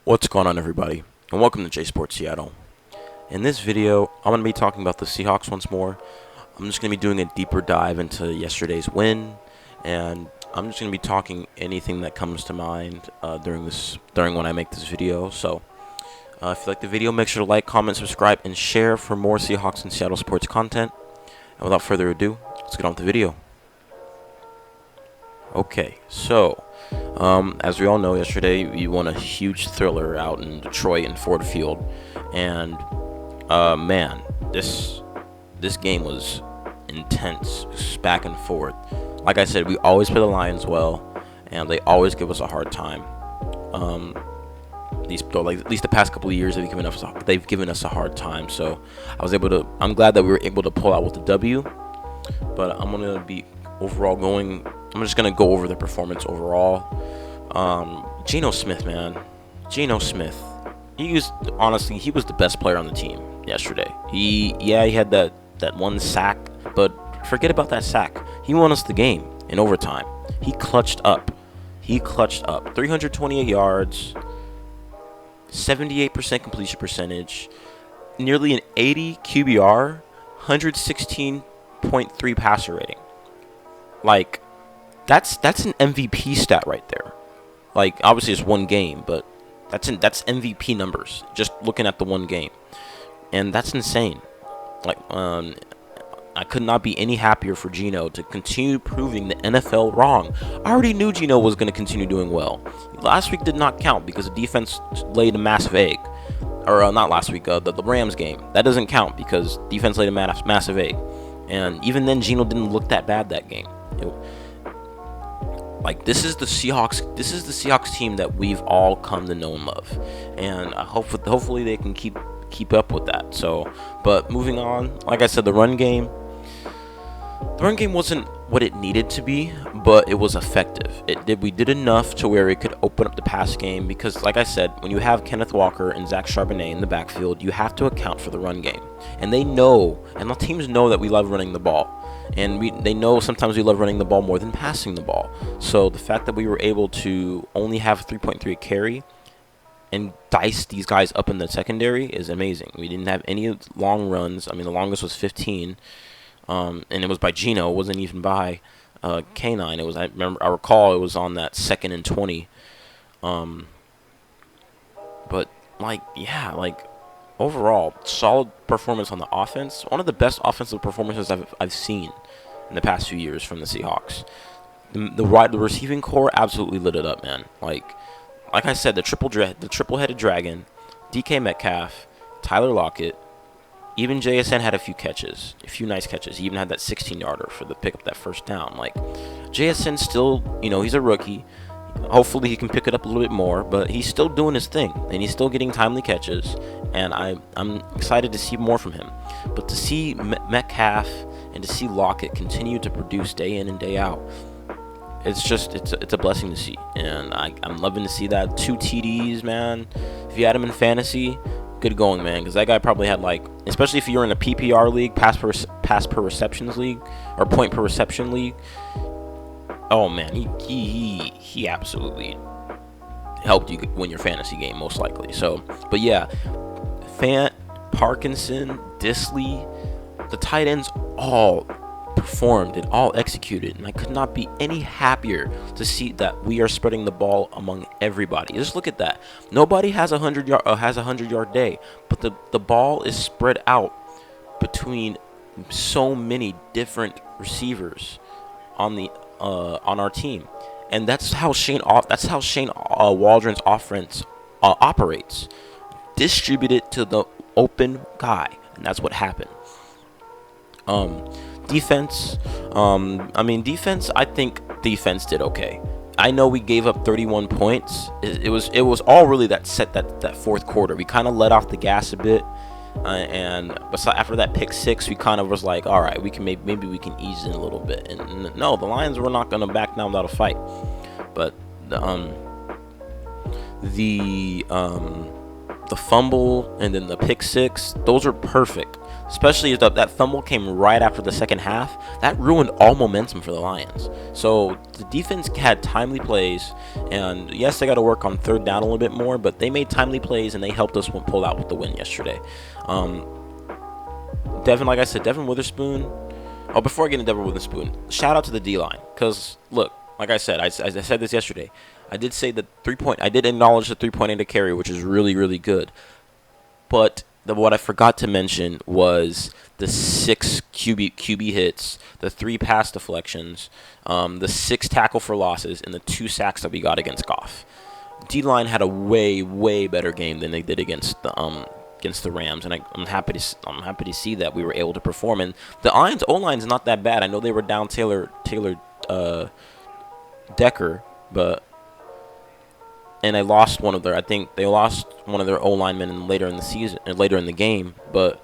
What's going on, everybody, and welcome to J Sports Seattle. In this video, I'm going to be talking about the Seahawks once more. I'm just going to be doing a deeper dive into yesterday's win, and I'm just going to be talking anything that comes to mind during when I make this video. So, if you like the video, make sure to like, comment, subscribe, and share for more Seahawks and Seattle sports content. And without further ado, let's get on with the video. Okay, so as we all know, yesterday we won a huge thriller out in Detroit in Ford Field, and man, this game was intense, just back and forth. Like I said, we always play the Lions well, and they always give us a hard time. At least the past couple of years, they've given us a hard time. So I'm glad that we were able to pull out with the W. But I'm just gonna go over the performance overall. Geno Smith, man. Geno Smith. He was the best player on the team yesterday. He had that one sack, but forget about that sack. He won us the game in overtime. He clutched up. 328 yards, 78% completion percentage, nearly an 80 QBR, 116.3 passer rating. Like, that's an MVP stat right there. Like, obviously it's one game, but that's MVP numbers just looking at the one game, and that's insane. Like, I could not be any happier for Geno to continue proving the NFL wrong. I already knew Geno was going to continue doing well. Last week did not count because the defense laid a massive egg. Or not last week, the Rams game. That doesn't count because defense laid a massive egg. And even then, Geno didn't look that bad that game. This is the Seahawks team that we've all come to know and love, and hopefully they can keep up with that. So, but moving on, like I said, the run game wasn't what it needed to be, but it was effective. We did enough to where it could open up the pass game because, like I said, when you have Kenneth Walker and Zach Charbonnet in the backfield, you have to account for the run game, and they know, and the teams know that we love running the ball. And they know sometimes we love running the ball more than passing the ball. So the fact that we were able to only have 3.3 carry and dice these guys up in the secondary is amazing. We didn't have any long runs. I mean, the longest was 15, and it was by Geno. It wasn't even by K9. I recall it was on that 2nd and 20. But overall, solid performance on the offense. One of the best offensive performances I've seen in the past few years from the Seahawks. The receiving core absolutely lit it up, man. Like I said, the triple-headed dragon, DK Metcalf, Tyler Lockett, even JSN had a few nice catches. He even had that 16-yarder for the pick up that first down. Like, JSN still, he's a rookie. Hopefully he can pick it up a little bit more, but he's still doing his thing, and he's still getting timely catches, and I'm excited to see more from him. But to see Metcalf and to see Lockett continue to produce day in and day out, it's a blessing to see, and I'm loving to see that. 2 TDs, man. If you had him in fantasy, good going, man, because that guy probably had, especially if you're in a PPR league, pass per receptions league, or point per reception league. Oh man, he absolutely helped you win your fantasy game, most likely. So, but yeah, Fant, Parkinson, Disley, the tight ends all performed and all executed, and I could not be any happier to see that we are spreading the ball among everybody. Just look at that. Nobody has a 100-yard day, but the ball is spread out between so many different receivers on our team, and that's how Shane Waldron's offense operates. Distribute it to the open guy, and that's what happened. Defense. I think defense did okay. I know we gave up 31 points. It was all really that fourth quarter. We kind of let off the gas a bit. And after that pick 6, we kind of was like, all right, we can maybe we can ease in a little bit. And no, the Lions were not going to back down without a fight. But the fumble and then the pick 6, those are perfect. especially if that fumble came right after the second half. That ruined all momentum for the Lions. So the defense had timely plays, and yes, they got to work on third down a little bit more, but they made timely plays and they helped us pull out with the win yesterday. Like I said, Devin Witherspoon. Oh, before I get into Devin Witherspoon, shout out to the D-line, because look, like I said, I said this yesterday. I did say that I did acknowledge the 3.8 to carry, which is really, really good. But what I forgot to mention was the 6 QB hits, the 3 pass deflections, the 6 tackle for losses, and the 2 sacks that we got against Goff. D-line had a way, way better game than they did against the Rams, and I'm happy to see that we were able to perform. And the Lions O-line is not that bad. I know they were down Taylor Decker, and they lost one of their. I think they lost one of their O linemen later in the season, and later in the game. But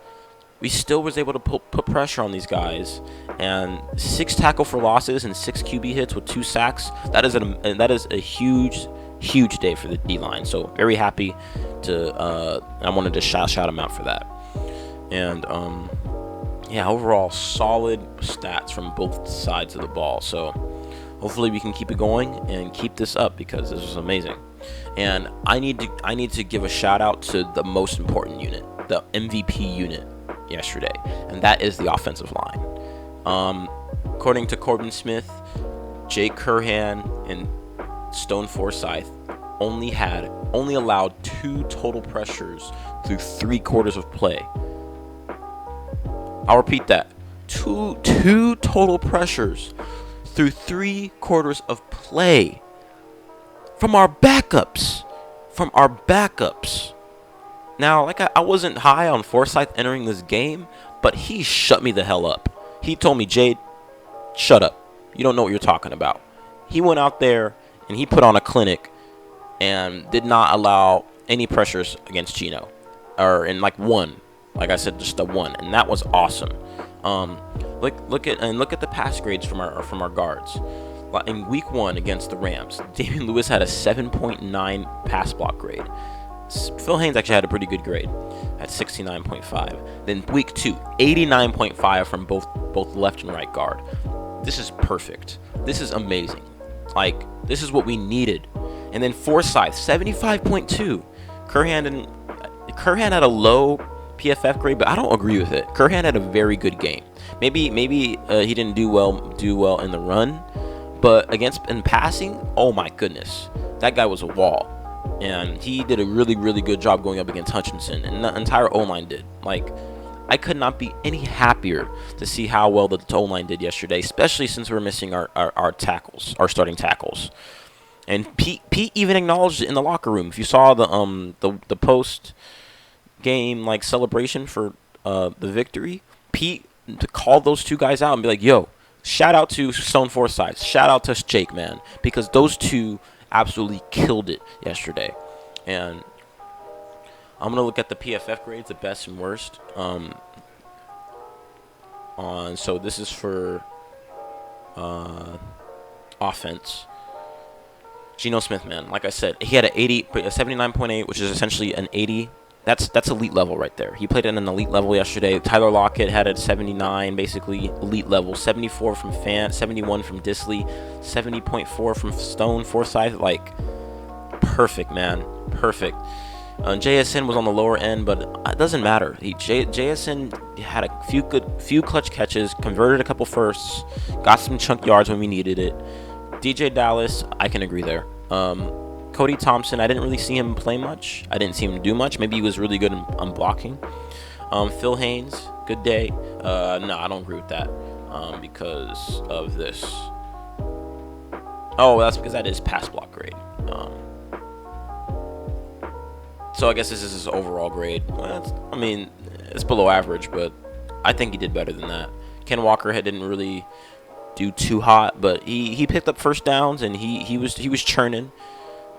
we still was able to put pressure on these guys. And 6 tackle for losses and 6 QB hits with 2 sacks. That is a huge day for the D line. So very happy to. I wanted to shout them out for that. And yeah, overall solid stats from both sides of the ball. So hopefully we can keep it going and keep this up, because this was amazing. And I need to give a shout out to the most important unit, the MVP unit yesterday, and that is the offensive line. According to Corbin Smith, Jake Curhan and Stone Forsythe only allowed 2 total pressures through 3 quarters of play. I'll repeat that. Two total pressures through 3 quarters of play from our backups. Now, like I wasn't high on Forsythe entering this game, but he shut me the hell up. He told me, Jade, shut up. You don't know what you're talking about. He went out there and he put on a clinic and did not allow any pressures against Geno, or in like one. Like I said, just a 1, and that was awesome. Look at the pass grades from our guards. In week 1 against the Rams, Damian Lewis had a 7.9 pass block grade. Phil Haynes actually had a pretty good grade at 69.5. Then week 2, 89.5 from both left and right guard. This is perfect. This is amazing. Like, this is what we needed. And then Forsythe, 75.2. Curhan had a low PFF grade, but I don't agree with it. Curhan had a very good game. Maybe he didn't do well in the run, but in passing, oh my goodness, that guy was a wall, and he did a really, really good job going up against Hutchinson, and the entire O-line did. Like, I could not be any happier to see how well the O-line did yesterday, especially since we're missing our tackles, our starting tackles. And Pete even acknowledged it in the locker room. If you saw the post game like celebration for the victory, Pete to call those 2 guys out and be like, yo, shout out to Stone Forsythe, shout out to Jake, man, because those 2 absolutely killed it yesterday. And I'm gonna look at the PFF grades, the best and worst. So this is for offense. Geno Smith, man, like I said, he had a 79.8, which is essentially an 80. That's elite level right there. He played at an elite level yesterday. Tyler Lockett had a 79, basically elite level. 74 from Fant, 71 from Disley, 70.4 from Stone Forsythe. Like, perfect, man, perfect. JSN was on the lower end, but it doesn't matter. JSN had a few clutch catches, converted a couple firsts, got some chunk yards when we needed it. DJ Dallas, I can agree there. Cody Thompson, I didn't really see him play much. I didn't see him do much. Maybe he was really good on blocking. Phil Haynes, good day. No, I don't agree with that because of this. Oh, that's because that is pass block grade. So I guess this is his overall grade. Well, it's below average, but I think he did better than that. Ken Walker didn't really do too hot, but he picked up first downs and he was churning.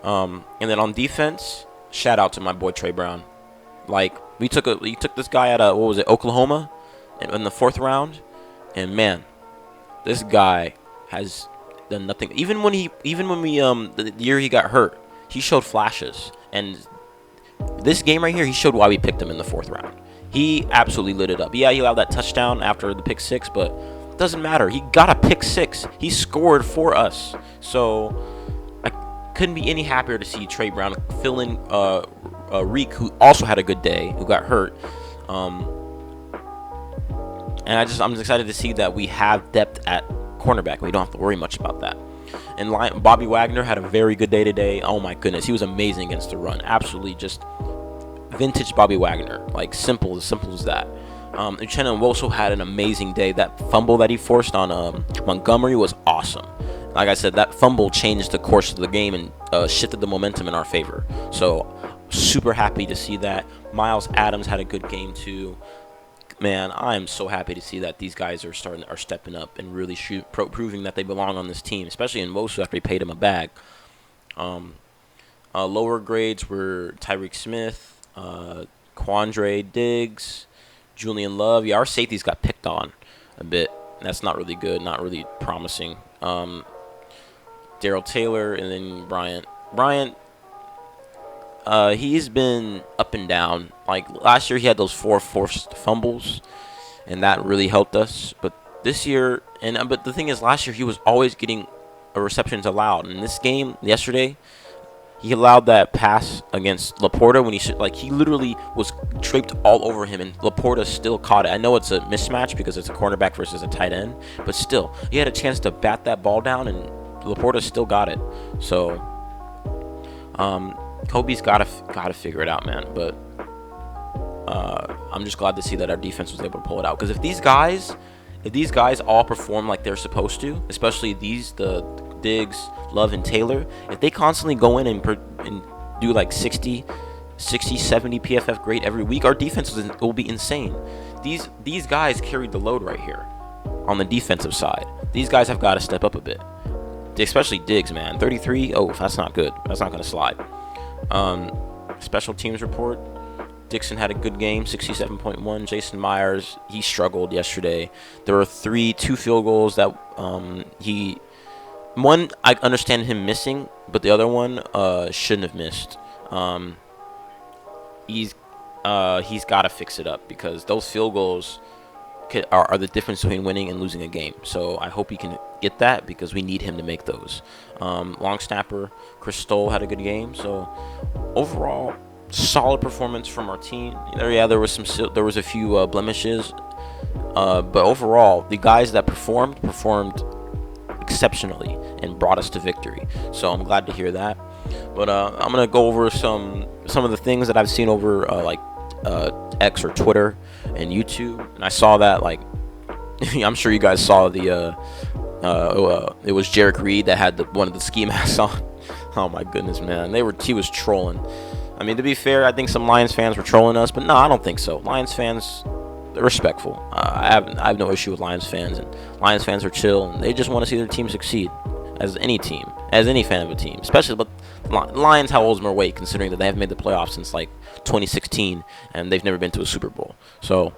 And then on defense, shout out to my boy Trey Brown. Like, we took this guy out of Oklahoma, in the 4th round, and man, this guy has done nothing. Even when the year he got hurt, he showed flashes, and this game right here, he showed why we picked him in the 4th round. He absolutely lit it up. Yeah, he allowed that touchdown after the pick six, but it doesn't matter. He got a pick six. He scored for us. So I couldn't be any happier to see Trey Brown fill in Reek, who also had a good day, who got hurt. And I'm just excited to see that we have depth at cornerback. We don't have to worry much about that. And Bobby Wagner had a very good day today. Oh my goodness, he was amazing against the run. Absolutely just vintage Bobby Wagner. Like simple as that. Uchenna Nwosu had an amazing day. That fumble that he forced on Montgomery was awesome. Like I said, that fumble changed the course of the game and shifted the momentum in our favor. So super happy to see that. Miles Adams had a good game too. Man, I am so happy to see that these guys are stepping up and really proving that they belong on this team, especially in Nwosu after we paid him a bag. Lower grades were Tyreek Smith, Quandre Diggs, Julian Love. Yeah, our safeties got picked on a bit. That's not really good, not really promising. Daryl Taylor, and then Bryant. He's been up and down. Like last year, he had those 4 forced fumbles, and that really helped us. But this year, but the thing is, last year he was always getting receptions allowed. In this game yesterday, he allowed that pass against Laporta when he literally was draped all over him, and Laporta still caught it. I know it's a mismatch because it's a cornerback versus a tight end, but still, he had a chance to bat that ball down, and Laporta still got it. So, Kobe's gotta figure it out, man. But I'm just glad to see that our defense was able to pull it out. Because if these guys all perform like they're supposed to, especially the Diggs, Love, and Taylor, if they constantly go in and do like 60, 70 PFF grade every week, our defense will be insane. These guys carried the load right here on the defensive side. These guys have got to step up a bit, especially Diggs, man. 33. Oh, that's not good. That's not gonna slide. Special teams report. Dixon had a good game, 67.1. Jason Myers, he struggled yesterday. There were 2 field goals that one I understand him missing, but the other one shouldn't have missed. He's got to fix it up because those field goals are the difference between winning and losing a game. So I hope he can get that because we need him to make those. Long snapper Chris Stoll had a good game. So overall, solid performance from our team. There was a few blemishes, but overall, the guys that performed exceptionally and brought us to victory. So I'm glad to hear that. But I'm gonna go over some of the things that I've seen over X or Twitter and YouTube, and I saw that I'm sure you guys saw it was Jarek Reed that had one of the ski masks on. Oh my goodness, man, he was trolling. I mean, to be fair, I think some Lions fans were trolling us, but no, I don't think so. Lions fans, they're respectful. I have no issue with Lions fans, and Lions fans are chill, and they just want to see their team succeed, as any team, as any fan of a team. Especially, but Lions have holds more weight considering that they haven't made the playoffs since 2016, and they've never been to a Super Bowl. So,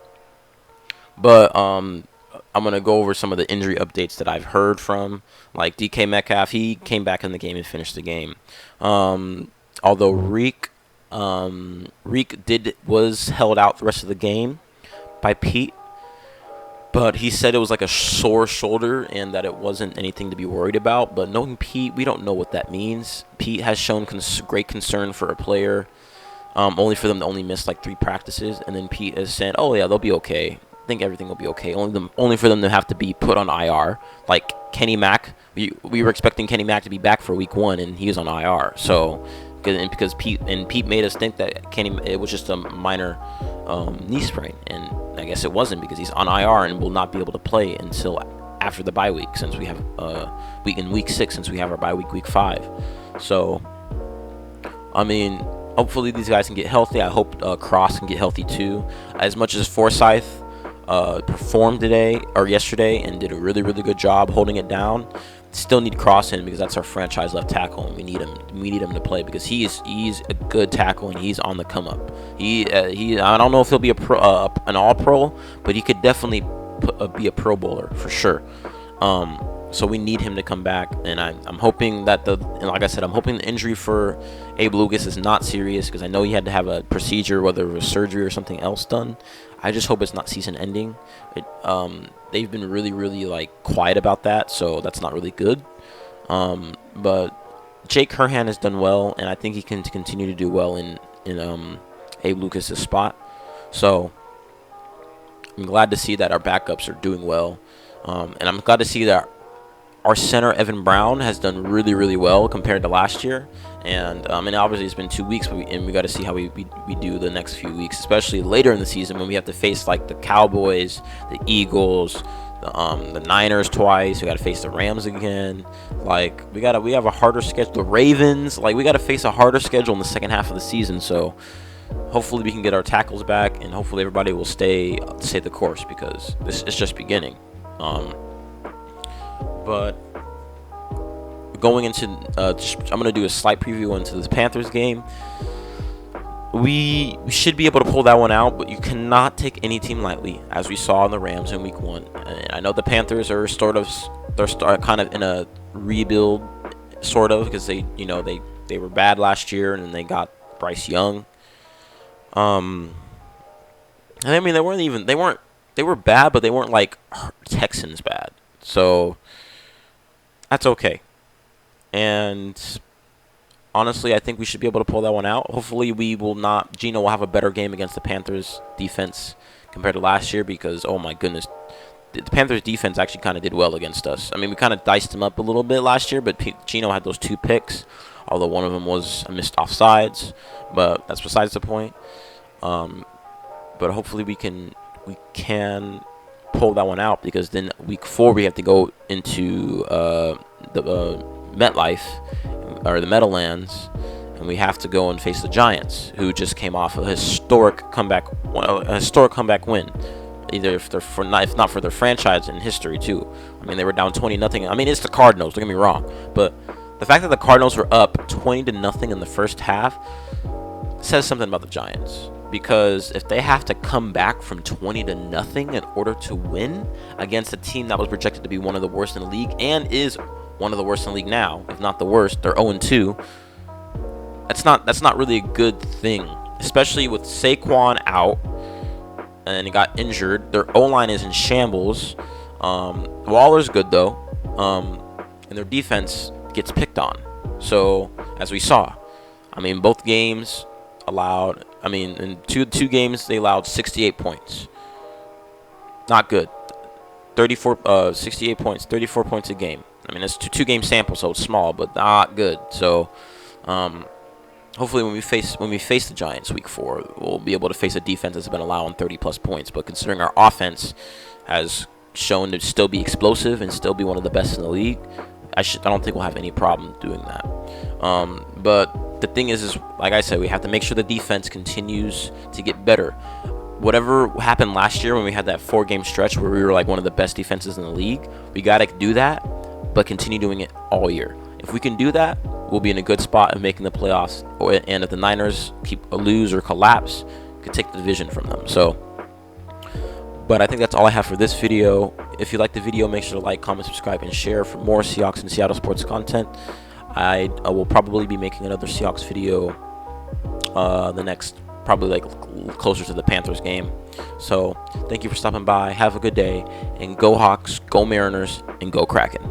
but I'm gonna go over some of the injury updates that I've heard from, like DK Metcalf. He came back in the game and finished the game. Although Reek was held out the rest of the game by Pete, but he said it was like a sore shoulder and that it wasn't anything to be worried about. But knowing Pete, we don't know what that means. Pete has shown great concern for a player, only for them to only miss 3 practices, and then Pete has said, "Oh yeah, they'll be okay. I think everything will be okay." Only for them to have to be put on IR. Like Kenny Mack, we were expecting Kenny Mack to be back for week 1, and he was on IR. So. Because Pete made us think that it was just a minor knee sprain, and I guess it wasn't because he's on IR and will not be able to play until after the bye week, since we have week 6, since we have our bye week 5. So, I mean, hopefully these guys can get healthy. I hope Cross can get healthy too. As much as Forsyth performed yesterday and did a really, really good job holding it down, still need Cross in because that's our franchise left tackle, and we need him to play because he's a good tackle and he's on the come up. I don't know if he'll be an all pro, but he could definitely be a Pro Bowler for sure. So we need him to come back, and I'm hoping that and like I said, I'm hoping the injury for Abe Lucas is not serious, because I know he had to have a procedure, whether it was surgery or something else done. I just hope it's not season ending. They've been really, really like quiet about that, so that's not really good. But Jake Herhan has done well, and I think he can continue to do well in Abe Lucas's spot. So I'm glad to see that our backups are doing well, and I'm glad to see that our center Evan Brown has done really, really well compared to last year. And obviously it's been 2 weeks, but we got to see how we do the next few weeks, especially later in the season when we have to face like the Cowboys, the Eagles, the Niners twice. We got to face the Rams again. Like we have a harder schedule. The Ravens. Like we got to face a harder schedule in the second half of the season. So hopefully we can get our tackles back, and hopefully everybody will stay the course, because this is just beginning. But going into, I'm going to do a slight preview into this Panthers game. We should be able to pull that one out, but you cannot take any team lightly, as we saw in the Rams in Week 1. And I know the Panthers are kind of in a rebuild, sort of, because they were bad last year, and then they got Bryce Young. And I mean, they were bad, but they weren't like Texans bad. So that's okay. And honestly, I think we should be able to pull that one out. Hopefully Geno will have a better game against the Panthers defense compared to last year, because, oh my goodness, the Panthers defense actually kind of did well against us. I mean, we kind of diced them up a little bit last year, but Geno had those 2 picks, although one of them was a missed offsides, but that's besides the point. But hopefully we can pull that one out, because then Week 4 we have to go into the MetLife, or the Meadowlands, and we have to go and face the Giants, who just came off a historic comeback win. Either if not for their franchise in history too. I mean, they were down 20-0. I mean, it's the Cardinals, don't get me wrong, but the fact that the Cardinals were up 20-0 in the first half says something about the Giants. Because if they have to come back from 20-0 in order to win against a team that was projected to be one of the worst in the league, and is one of the worst in the league now, if not the worst, they're 0-2. That's not really a good thing, especially with Saquon out and he got injured. Their O-line is in shambles. Waller's good though, and their defense gets picked on. So as we saw, I mean, both games allowed. I mean, in two games they allowed 68 points. Not good. 68 points, 34 points a game. I mean, it's two game sample, so it's small, but not good. So, hopefully, when we face the Giants Week 4, we'll be able to face a defense that's been allowing 30+ points. But considering our offense has shown to still be explosive and still be one of the best in the league, I don't think we'll have any problem doing that. But the thing is like I said, we have to make sure the defense continues to get better. Whatever happened last year when we had that 4-game stretch where we were like one of the best defenses in the league, we got to do that, but continue doing it all year. If we can do that, we'll be in a good spot of making the playoffs. And if the Niners lose or collapse, could take the division from them. So, but I think that's all I have for this video. If you like the video, make sure to like, comment, subscribe, and share for more Seahawks and Seattle sports content. I will probably be making another Seahawks video the next, probably like closer to the Panthers game. So thank you for stopping by. Have a good day, and go Hawks, go Mariners, and go Kraken.